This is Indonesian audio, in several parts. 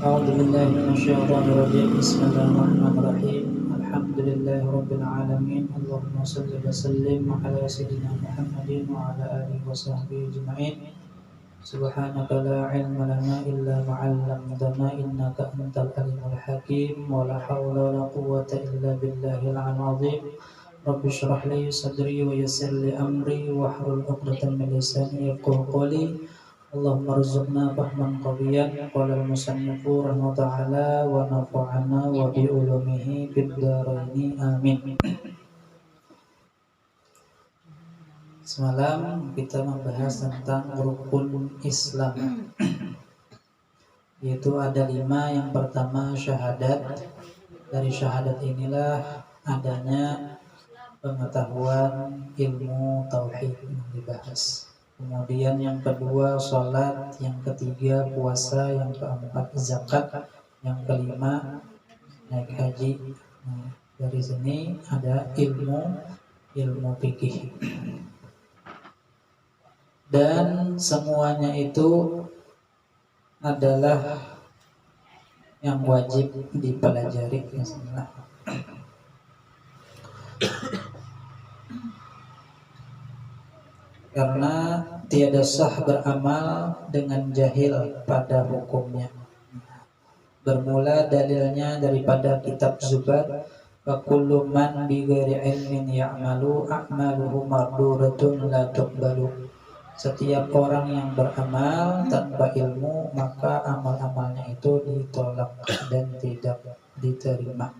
أعوذ بالله من الشيطان الرجيم بسم الله الرحمن الرحيم الحمد لله رب العالمين اللهم صل وسلم على سيدنا محمد وعلى آله وصحبه أجمعين سبحانك لا علم لنا إلا ما علمتنا إنك أنت العليم الحكيم ولا حول ولا قوة إلا بالله العلي العظيم رب اشرح لي صدري ويسر لي أمري واحلل عقدة من لساني يفقهوا قولي اللهم ارزقنا فهما قويا قال المصنف رحمه الله تعالى ونفعنا وبعلومه في الدارين آمين. Semalam kita membahas tentang rukun Islam, yaitu ada 5. Yang pertama syahadat. Dari syahadat inilah adanya pengetahuan ilmu tauhid yang dibahas. Kemudian yang kedua sholat, yang ketiga puasa, yang keempat zakat, yang kelima naik haji. Nah, dari sini ada ilmu fikih. Dan semuanya itu adalah yang wajib dipelajari. Karena tiada sah beramal dengan jahil pada hukumnya. Bermula dalilnya daripada kitab Zubat, wa kullu man bi ghairi ilmin ya'malu a'maluhu marduratun la tuqbalu. Setiap orang yang beramal tanpa ilmu, maka amal-amalnya itu ditolak dan tidak diterima.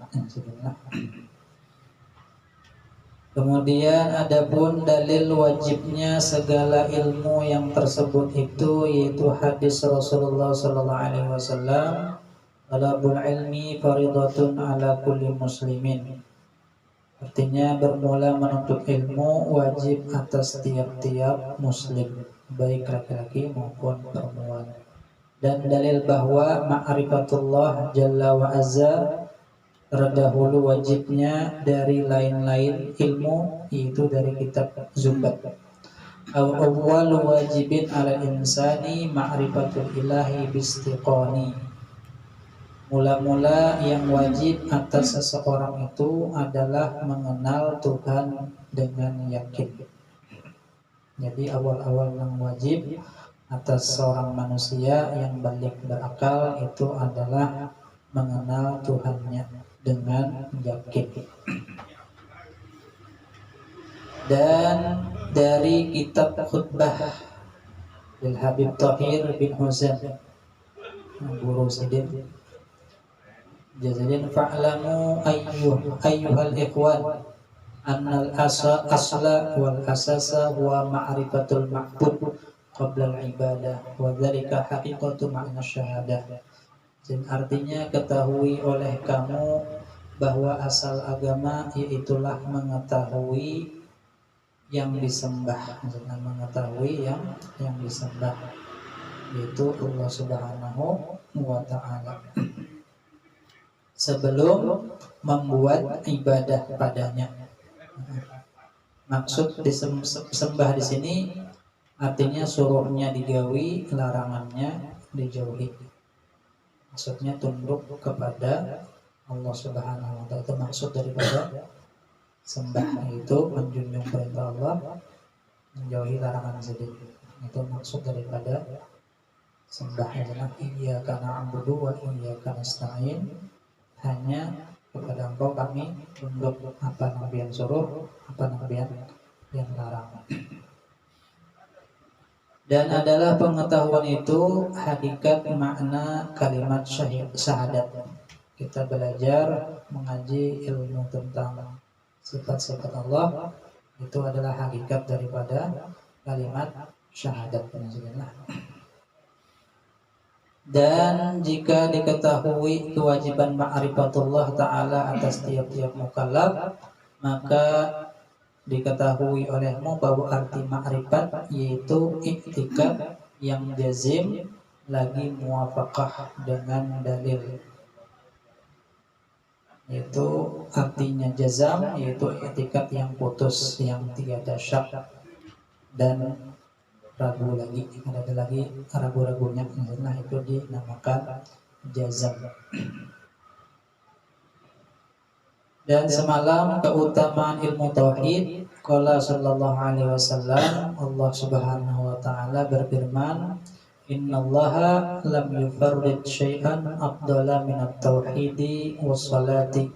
Kemudian adapun dalil wajibnya segala ilmu yang tersebut itu yaitu hadis Rasulullah sallallahu alaihi wasallam, talabul ilmi faridatun ala kulli muslimin. Artinya bermula menuntut ilmu wajib atas tiap-tiap muslim, baik laki-laki maupun perempuan. Dan dalil bahwa ma'rifatullah jalla wa azza terdahulu wajibnya dari lain-lain ilmu, yaitu dari kitab Zubat. Awwal wajibin ala insani ma'rifatul ilahi bistiqani. Mula-mula yang wajib atas seseorang itu adalah mengenal Tuhan dengan yakin. Jadi awal-awal yang wajib atas seorang manusia yang balik berakal itu adalah mengenal Tuhannya dengan yakin. Dan dari kitab khutbah Lil Habib Tahir bin Husain, guru Sidin Jazalin, fa'lamu ayyuhal ikhwan annal asla wal asasa wa ma'rifatul ma'bud qabla al-ibadah wa dzalika haqiqatu ma'na syahadah. Dan artinya ketahui oleh kamu bahwa asal agama yaitulah mengetahui yang disembah, mengetahui yang disembah, yaitu Allah Subhanahu wa Ta'ala, sebelum membuat ibadah padanya. Maksud disembah di sini artinya suruhnya digawi, larangannya dijauhi. Maksudnya tunduk kepada Allah Subhanahu wa Ta'ala. Itu maksud daripada sembah, itu menjunjung perintah Allah, menjauhi larangan sedikit. Itu maksud daripada sembah. Adalah iyyaka na'budu wa iyyaka nasta'in. Hanya kepada Engkau kami tunduk, apa yang suruh, apa yang larang. Dan adalah pengetahuan itu hakikat makna kalimat syahadat. Kita belajar mengaji ilmu tentang sifat-sifat Allah, itu adalah hakikat daripada kalimat syahadat. Dan jika diketahui kewajiban ma'rifatullah ta'ala atas tiap-tiap mukallaf, maka diketahui olehmu bahwa arti ma'rifat yaitu iktikad yang jazim lagi muwafaqah dengan dalil, yaitu artinya jazam, yaitu iktikad yang putus, yang tiada syak dan ragu lagi, ada lagi ragu-ragunya. Nah, itu dinamakan jazam. Dan semalam keutamaan ilmu tauhid, qala sallallahu alaihi wasallam, Allah Subhanahu wa taala berfirman, innallaha lam yufarrid syai'an afdala minat tauhidi was salati.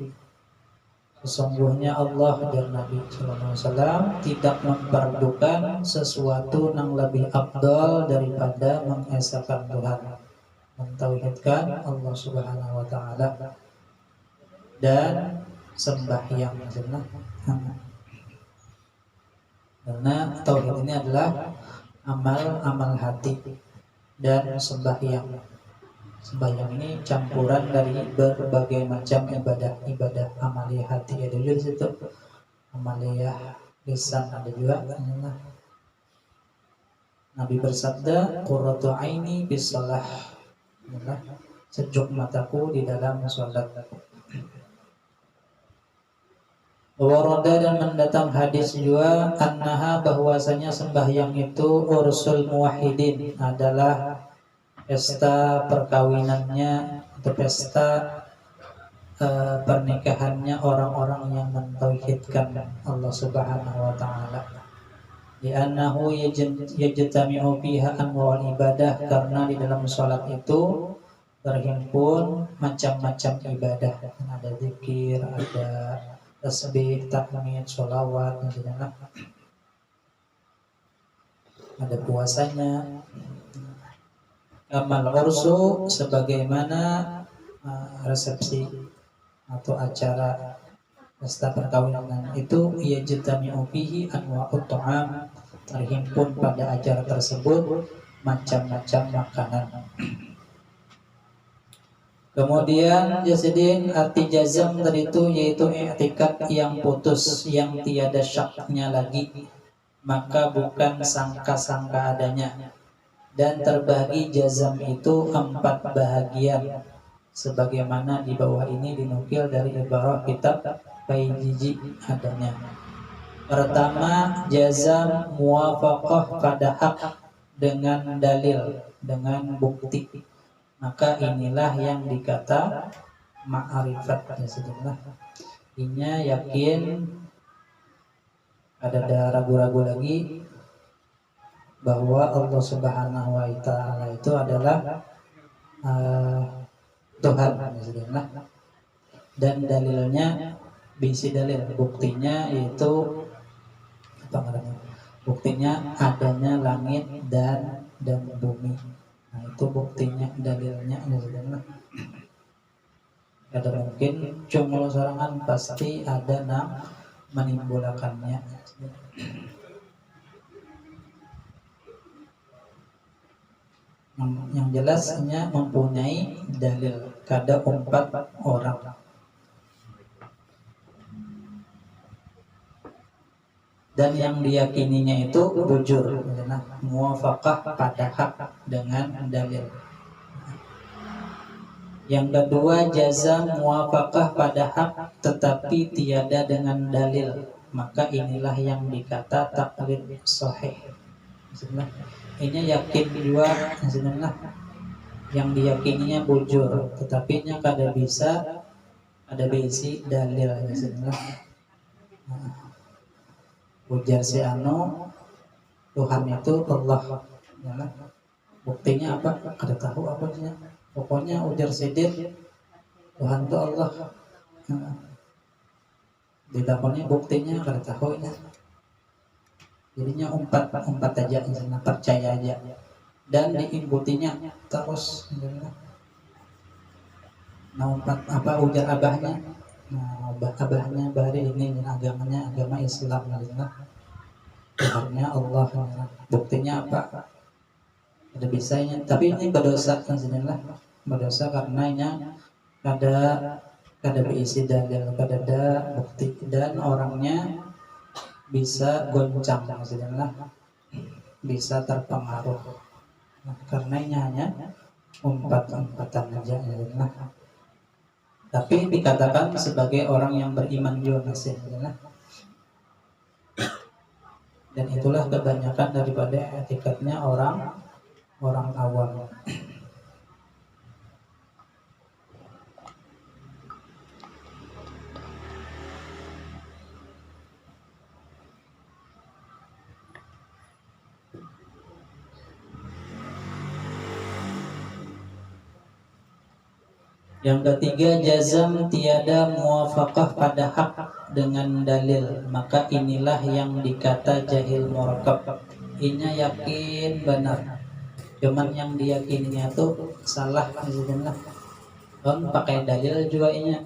Sesungguhnya Allah dan Nabi sallallahu alaihi wasallam tidak memperdukan sesuatu yang lebih afdal daripada mengesahkan Tuhan, mentauhidkan Allah Subhanahu wa taala dan sembahyang. Karena tauhid ini adalah amal hati dan sembahyang. Sembahyang ini campuran dari berbagai macam ibadah amaliyah hati ada juga di situ, amaliyah lisan ada juga. Nabi bersabda, qurratu aini bis shalah, sejuk mataku di dalam salat. Warada dan mendatang hadis juga annaha bahwasanya sembahyang itu ursul muwahhidin, adalah pesta perkawinannya atau pesta pernikahannya orang-orang yang mentauhidkan Allah Subhanahu wa taala. Li'annahu yajtami'u fiha anwa'ul ibadah, karena di dalam salat itu terhimpun macam-macam ibadah. Ada zikir, ada tasbih, tahmid, sholawat, ada puasanya. Amal ursu, sebagaimana resepsi atau acara pesta perkawinan itu, yajtami'u fihi anwa'ut ta'am, terhimpun pada acara tersebut macam-macam makanan. Kemudian jasidin, arti jazam tadi itu yaitu i'tikad yang putus, yang tiada syaknya lagi, maka bukan sangka-sangka adanya. Dan terbagi jazam itu 4 bahagian, sebagaimana di bawah ini dinukil dari ibarah kitab Baijiji adanya. Pertama, jazam muwafaqah pada hak dengan dalil, dengan bukti. Maka inilah yang dikata ma'rifat ya sejumlah. Inya yakin, ada ragu-ragu lagi bahwa Allah Subhanahu wa taala itu adalah Tuhan ya sejumlah. Dan dalilnya bisi dalil, buktinya yaitu apa namanya? Buktinya adanya langit dan bumi. Nah, itu buktinya, dalilnya. Ada mungkin cuma sorangan, pasti ada yang menimbulkannya. Yang jelasnya mempunyai dalil kada 4 orang. Dan yang diyakininya itu bujur, muwafaqah pada hak dengan dalil. Yang kedua, jazam muwafaqah pada hak tetapi tiada dengan dalil, maka inilah yang dikata taklid sahih. Ini yakin juga, yang diyakininya bujur, tetapi nya kada bisa ada bisi dalil. Ujar si anu, Tuhan itu Allah. Buktinya apa? Kada tahu apa sih. Pokoknya ujar sidir, Tuhan itu Allah. Didakwanya buktinya kada tahu ya. Jadinya umpat aja, percaya aja. Dan diikutinya terus. Nah, umpat apa ujar abahnya? Nah, abahnya bahari ini agamanya agama Islam, Tuhannya Allah. Buktinya apa? Ada bisanya, tapi ini berdosa kan sebenarnya, berdosa karenanya kada berisi dalil, kada ada bukti, dan orangnya bisa goncang sebenarnya, bisa terpengaruh. Nah, karenanya hanya umpat-umpatan aja sebenarnya. Tapi dikatakan sebagai orang yang beriman juga masih, dan itulah kebanyakan daripada etikatnya orang awam. Yang ketiga, jazam tiada muwafaqah pada hak dengan dalil, maka inilah yang dikata jahil murakkab. Inya yakin benar, cuman yang diyakininya tuh salah misalnya. Kan pakai dalil juga inya.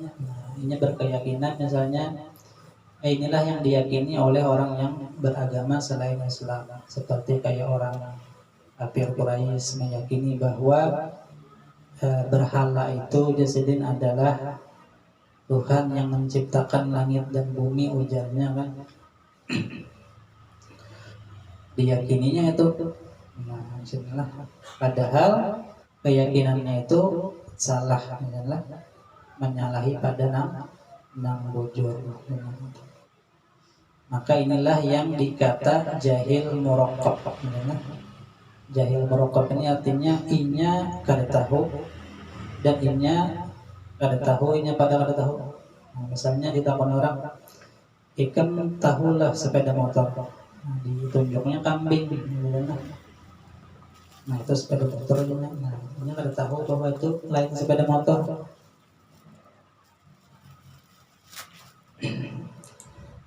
Inya berkeyakinan misalnya inilah yang diyakini oleh orang yang beragama selain Islam, seperti kayak orang kafir Quraisy meyakini bahwa berhala itu jasidin adalah Tuhan yang menciptakan langit dan bumi, ujarnya kan diyakininya itu. Nah, maksudnya padahal keyakinannya itu salah, misalnya menyalahi pada nang bujur. Maka inilah yang dikata jahil murakkab. Jahil murakkab ini artinya inya kada tahu dan inya kada tahu, inya pada kada tahu. Nah, misalnya ditakon orang, ikan tahulah sepeda motor. Nah, ditunjuknya kambing. Nah, itu sepeda motor. Nah, inya kada tahu bahwa itu lain sepeda motor.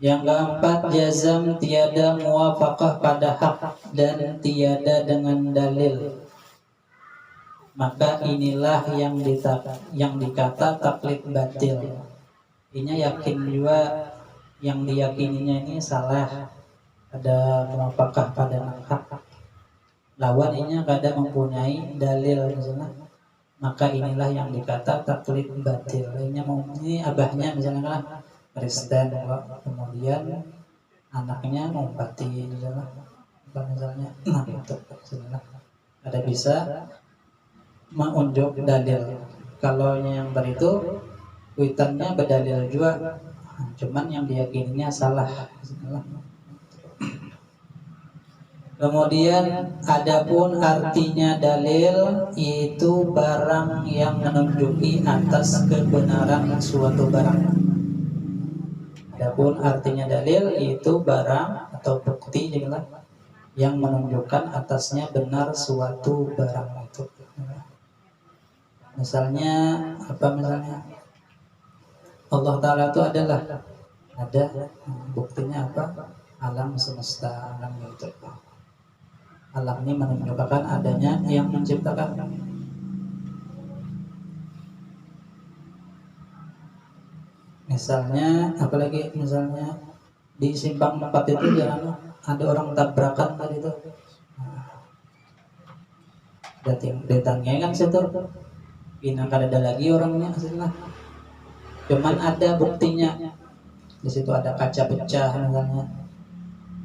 Yang keempat, jazam tiada muwafaqah pada hak dan tiada dengan dalil, maka inilah yang dikata taklid batil. Inya yakin juga yang diyakininya ini salah, ada muwafaqah pada hak, lawan inya kada mempunyai dalil misalnya, maka inilah yang dikata taklid batil. Inya mau ini abahnya misalnya Kristen, kemudian anaknya ngompati misalnya, nah itu ada bisa menunjuk dalil. Kalau yang tadi itu kuitannya berdalil juga, cuman yang diyakininya salah. Kemudian adapun artinya dalil itu barang yang menunjuki atas kebenaran suatu barang. Adapun artinya dalil itu barang atau bukti yang menunjukkan atasnya benar suatu barang itu. Misalnya apa, misalnya Allah Ta'ala itu ada buktinya apa? Alam semesta, alam itu. Alam ini menunjukkan adanya yang menciptakan. Misalnya, apalagi misalnya di simpang 4 itu jangan ada orang tabrakan tadi itu. Datangnya kan situ, ini kada ada lagi orangnya hasilnya. Cuman ada buktinya. Di situ ada kaca pecah misalnya,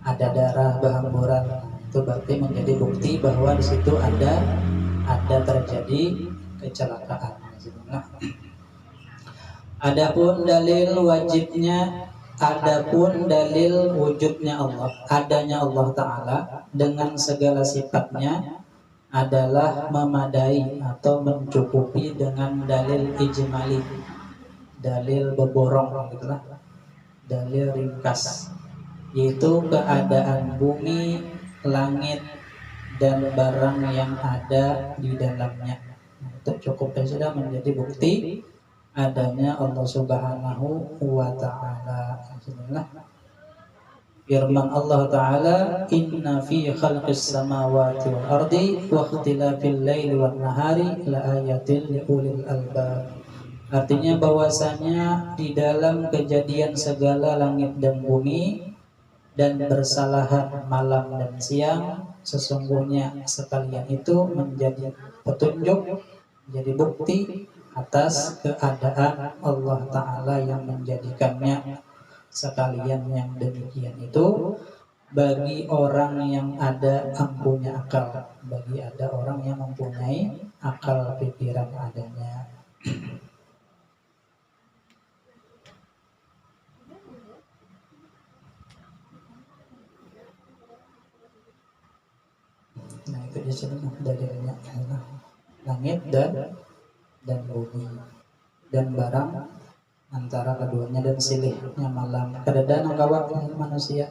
ada darah berhamburan. Itu berarti menjadi bukti bahwa di situ ada terjadi kecelakaan. Adapun dalil wujudnya Allah, adanya Allah Ta'ala dengan segala sifatnya adalah memadai atau mencukupi dengan dalil ijmali, dalil beborong gitulah, dalil ringkas, yaitu keadaan bumi, langit dan barang yang ada di dalamnya. Itu cukup dan sudah menjadi bukti adanya Allah Subhanahu wa Ta'ala. Firman Allah Ta'ala, inna fi khalqis samawati wal ardi wa ikhtilafil laili wan nahari la ayatin li ulil albab. Artinya bahwasanya di dalam kejadian segala langit dan bumi dan bersalahan malam dan siang, sesungguhnya sekalian itu menjadi petunjuk, menjadi bukti atas keadaan Allah Ta'ala yang menjadikannya sekalian yang demikian itu bagi orang yang ada punya akal, bagi ada orang yang mempunyai akal pikiran adanya. Nah itu disebut dalilnya langit dan bumi dan barang antara keduanya dan silihnya malam. Kadada nanggawa manusia.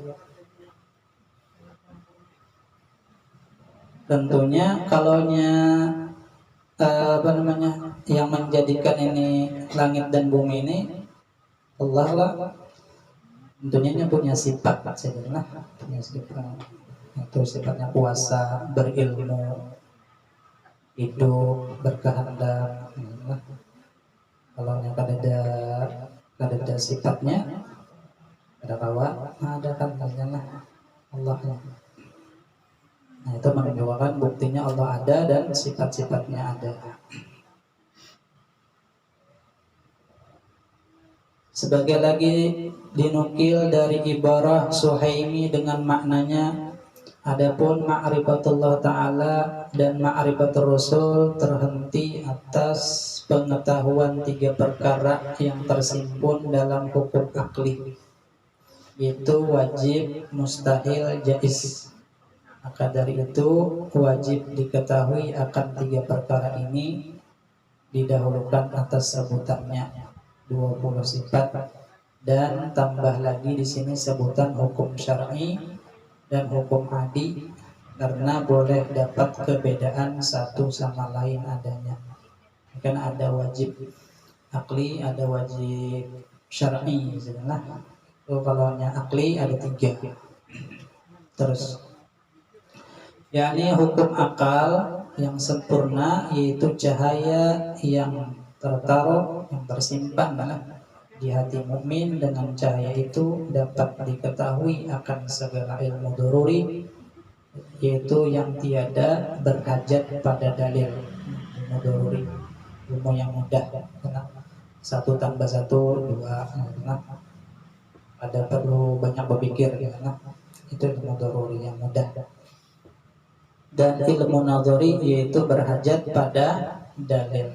Tentunya kalaunya apa namanya, yang menjadikan ini langit dan bumi ini Allah lah. Tentunya punya sifat sebenarnya, punya sifat itu sifatnya kuasa, berilmu, hidup, berkehendak. Kalau yang ada sifatnya, ada kawan, ada kan Allah. Nah, itu menunjukkan buktinya Allah ada dan sifat-sifatnya ada. Sebagai lagi dinukil dari ibarah Suhaimi dengan maknanya, adapun ma'rifatullah ta'ala dan ma'rifatul rasul terhenti atas pengetahuan tiga perkara yang tersimpun dalam hukum akli, yaitu wajib, mustahil, jaiz. Maka dari itu wajib diketahui akan tiga perkara ini didahulukan atas sebutannya 20 sifat, dan tambah lagi di sini sebutan hukum syar'i dan hukum adi, karena boleh dapat perbedaan satu sama lain adanya. Kan ada wajib akli, ada wajib syar'i. Kalau akli ada 3. Terus yakni hukum akal yang sempurna, yaitu cahaya yang tertaruh, yang tersimpan di hati mukmin. Dengan cahaya itu dapat diketahui akan segala ilmu doruri, yaitu yang tiada berhajat pada dalil. Ilmu doruri, ilmu yang mudah, 1 tambah 1 2, ada perlu banyak berpikir, itu ilmu doruri yang mudah. Dan ilmu nadhari yaitu berhajat pada dalil.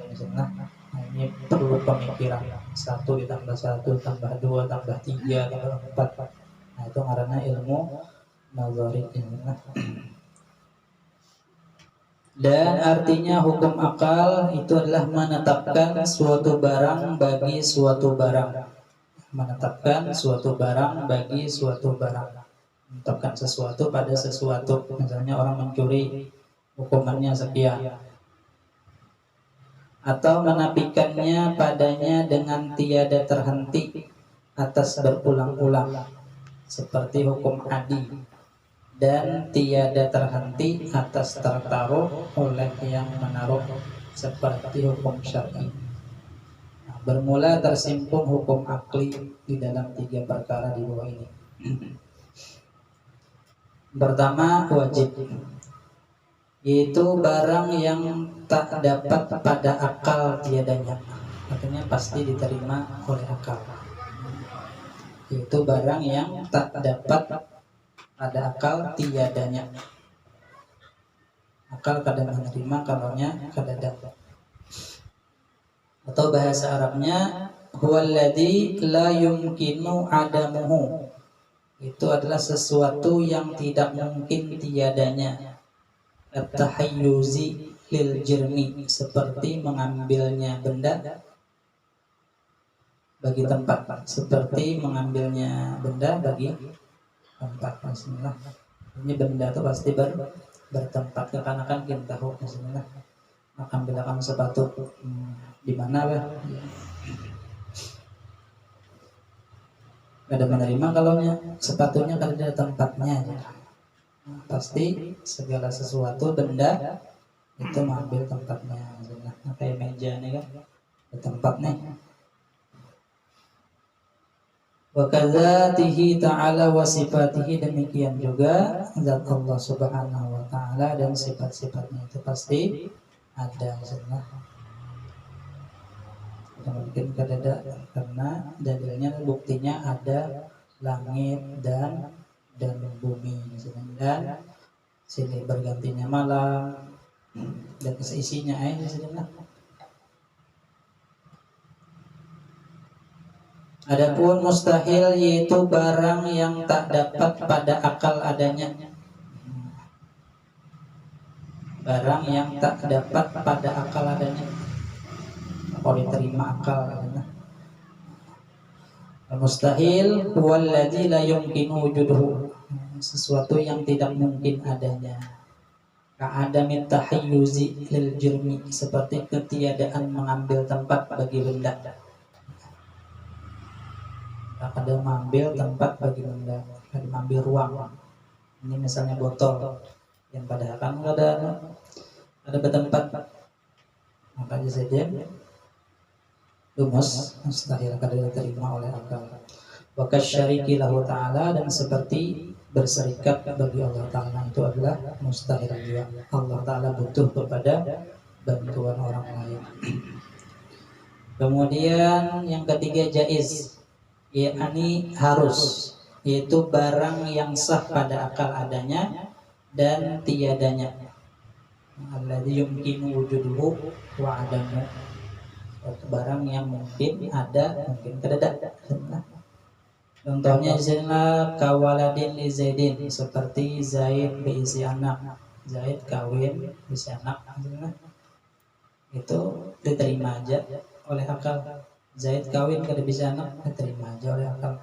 Ini perlu pemikiran, 1 ditambah 1 tambah 2 tambah 3 tambah 4. Nah, itu karena ilmu nadhari. Dan artinya hukum akal itu adalah menetapkan suatu barang bagi suatu barang. Menetapkan suatu barang bagi suatu barang. Menetapkan sesuatu pada sesuatu. Misalnya orang mencuri, hukumannya sekian. Atau menafikannya padanya dengan tiada terhenti atas berulang-ulang, seperti hukum adi, dan tiada terhenti atas tertaruh oleh yang menaruh, seperti hukum syar'i. Nah, bermula tersimpun hukum akli di dalam 3 perkara di bawah ini. Pertama, wajib, yaitu barang yang tak dapat pada akal tiadanya, artinya pasti diterima oleh akal. Yaitu barang yang tak dapat pada akal tiadanya. Akal kadang menerima, kalaunya kadang dapat. Atau bahasa Arabnya huwallazi la yumkinu adamuhu, itu adalah sesuatu yang tidak mungkin tiadanya. At-tahayyuzi lil jirmi, seperti mengambilnya benda bagi tempat, seperti mengambilnya benda bagi tempat. Bismillah. Ini benda itu pasti bertempat, karena kan kita tahu. Bismillah. Ambilkan sepatu di mana ada menerima kalaunya sepatunya kan ada tempatnya. Pasti segala sesuatu benda itu mengambil tempatnya. Nah, kayak meja nih kan, ada tempatnya. Wa kadzatihi ta'ala wa sifatihi, demikian juga zat Allah Subhanahu wa taala dan sifat-sifatnya itu pasti ada. Mungkin kada, karena dalilnya, buktinya ada langit dan bumi, dan sini bergantinya malam dan seisinya air. Adapun mustahil yaitu barang yang tak dapat pada akal adanya. Barang yang tak dapat pada akal adanya, kalau diterima akal. Mustahil huwallazi la yumkinu wujuduhu, sesuatu yang tidak mungkin adanya. ka'adami tahayyuzi lil jurmi, seperti ketiadaan mengambil tempat bagi benda. Ada mengambil tempat bagi benda, ada mengambil ruang. Ini misalnya botol yang padahal kan ada bertempat, maka saja lumus mustahil kada diterima oleh akal. Wa kasyariki lahu ta'ala, dan seperti berserikat bagi Allah Ta'ala itu adalah mustahil juga. Allah Ta'ala butuh kepada bantuan orang lain. Kemudian yang ketiga jaiz, yakni harus, yaitu barang yang sah pada akal adanya dan tiadanya. Alladzi yumkinu wujuduhu wa adamu, barang yang mungkin ada, mungkin tidak ada. Contohnya di sini kawaladin li Zaidin, seperti Zaid berisi anak, Zaid kawin berisi anak, itu diterima aja oleh akal. Zaid kawin kada bisa anak, diterima aja oleh akal.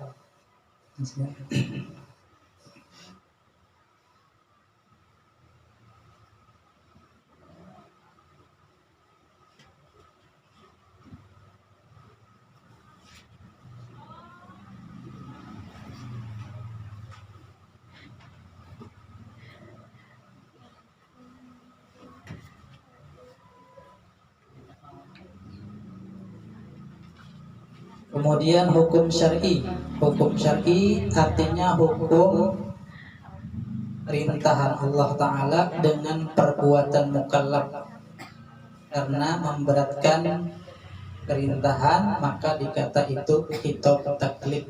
Kemudian hukum syar'i. Hukum syar'i artinya hukum perintahan Allah Ta'ala dengan perbuatan mukallaf. Karena memberatkan perintahan, maka dikata itu khitab taklif.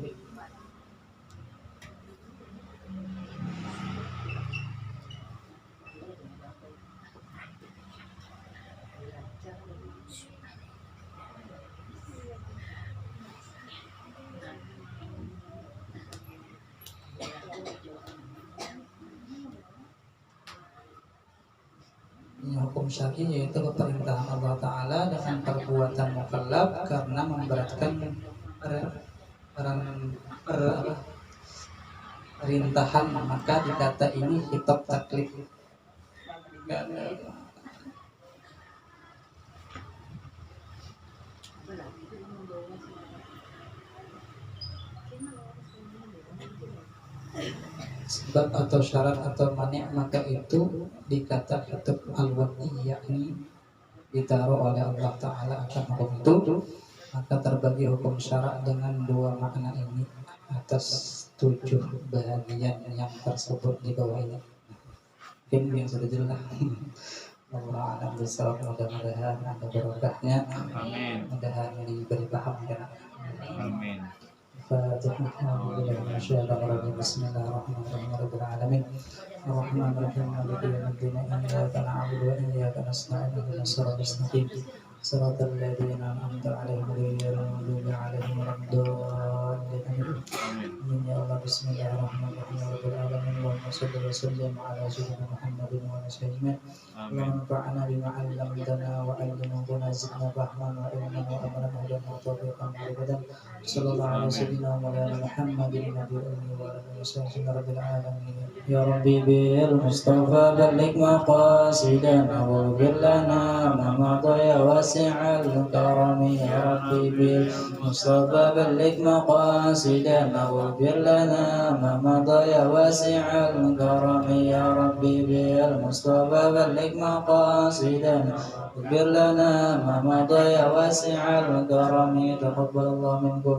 Hukum syar'i yaitu perintahan Allah Ta'ala dengan perbuatan mukallaf karena memberatkan perintahan, maka dikata ini khitab taklif. Sebab atau syarat atau mani, maka itu dikata khitab al-wad'i, yakni ditaruh oleh Allah Ta'ala akan hukum itu. Maka terbagi hukum syarak dengan dua makna ini atas 7 bahagian yang tersebut di bawah ini. Mungkin yang sudah jelas. Allah alam bisawab, mudah-mudahan ada berkahnya. Amin. Mudah-mudahan diberi paham ya. Amin. بسم الله الرحمن الرحيم رب العالمين الرحمن الرحيم مالك يوم الدين إياك نعبد وإياك نستعين اهدنا الصراط المستقيم صراط الذين أنعمت عليهم غير المغضوب عليهم ولا الضالين آمين يا الله. بسم الله الرحمن الرحيم رب العالمين اللهم صل وسلم على سيدنا محمد وعلى سيدنا اللهم انفعنا بما علمتنا وعلمنا زدنا فهما وعلما وأمرا وهدى وتوفيقا وعبادا صلى الله على سيدنا مولانا محمد النبي الأمي وعلى آله وصحبه رب العالمين. يا ربي بالمصطفى بلغ مقاصدنا واغفر لنا ما مضى يا واسع الكرم. يا ربي بالمصطفى بلغ مقاصدنا واغفر لنا ما مضى يا واسع الكرم. يا ربي بالمصطفى بلغ مقاصدنا واغفر لنا ما مضى يا واسع الكرم. تقبل الله منكم.